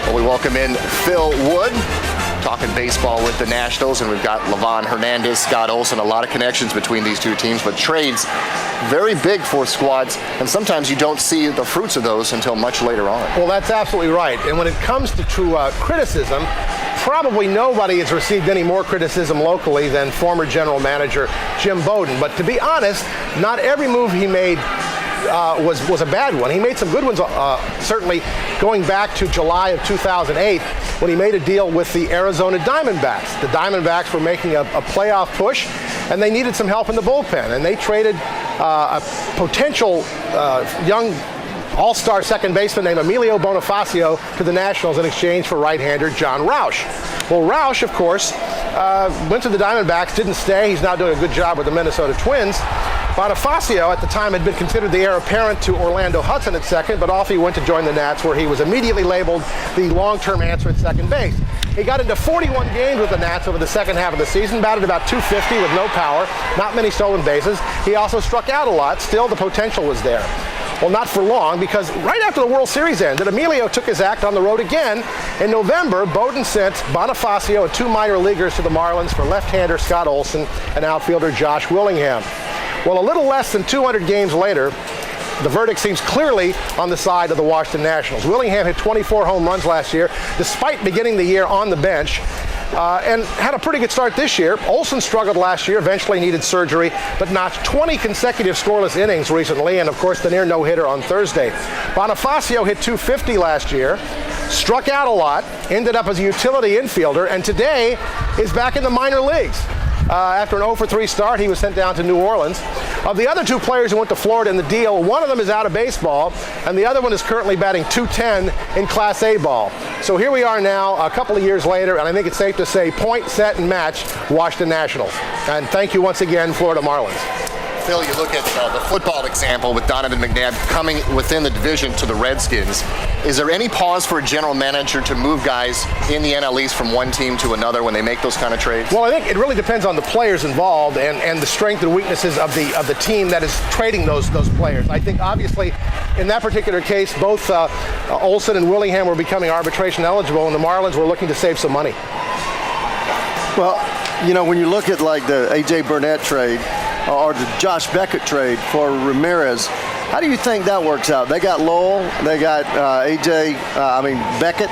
Well, we welcome in Phil Wood, talking baseball with the Nationals, and we've got Livan Hernandez, Scott Olson, a lot of connections between these two teams, but trades very big for squads, and sometimes you don't see the fruits of those until much later on. Well, that's absolutely right. And when it comes to criticism, probably nobody has received any more criticism locally than former general manager Jim Bowden. But to be honest, not every move he made was a bad one. He made some good ones, certainly going back to July of 2008 when he made a deal with the Arizona Diamondbacks. The Diamondbacks were making a playoff push, and they needed some help in the bullpen. And they traded a potential young all-star second baseman named Emilio Bonifacio to the Nationals in exchange for right-hander John Roush. Well, Roush, of course, went to the Diamondbacks, didn't stay. He's now doing a good job with the Minnesota Twins. Bonifacio at the time had been considered the heir apparent to Orlando Hudson at second, but off he went to join the Nats, where he was immediately labeled the long-term answer at second base. He got into 41 games with the Nats over the second half of the season, batted about 250 with no power, not many stolen bases. He also struck out a lot. Still, the potential was there. Well, not for long, because right after the World Series ended, Emilio took his act on the road again. In November, Bowden sent Bonifacio and two minor leaguers to the Marlins for left-hander Scott Olson and outfielder Josh Willingham. Well, a little less than 200 games later, the verdict seems clearly on the side of the Washington Nationals. Willingham hit 24 home runs last year, despite beginning the year on the bench, and had a pretty good start this year. Olson struggled last year, eventually needed surgery, but notched 20 consecutive scoreless innings recently, and of course the near no-hitter on Thursday. Bonifacio hit 250 last year, struck out a lot, ended up as a utility infielder, and today is back in the minor leagues. After an 0-for-3 start, he was sent down to New Orleans. Of the other two players who went to Florida in the deal, one of them is out of baseball, and the other one is currently batting .210 in Class A ball. So here we are now, a couple of years later, and I think it's safe to say point, set, and match Washington Nationals. And thank you once again, Florida Marlins. Phil, you look at the football example with Donovan McNabb coming within the division to the Redskins. Is there any pause for a general manager to move guys in the NL East from one team to another when they make those kind of trades? Well, I think it really depends on the players involved and the strength and weaknesses of the team that is trading those players. I think obviously in that particular case, both Olson and Willingham were becoming arbitration eligible, and the Marlins were looking to save some money. Well, you know, when you look at like the A.J. Burnett trade, or the Josh Beckett trade for Ramirez, how do you think that works out? They got Lowell, they got Beckett,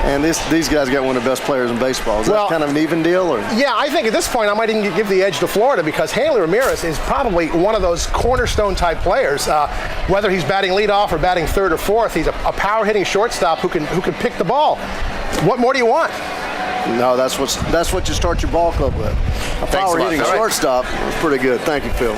and these guys got one of the best players in baseball. Is that kind of an even deal? Or? Yeah, I think at this point I might even give the edge to Florida, because Hanley Ramirez is probably one of those cornerstone-type players. Whether he's batting leadoff or batting third or fourth, he's a power-hitting shortstop who can pick the ball. What more do you want? No, that's what you start your ball club with. A power-hitting shortstop is pretty good. Thank you, Phil.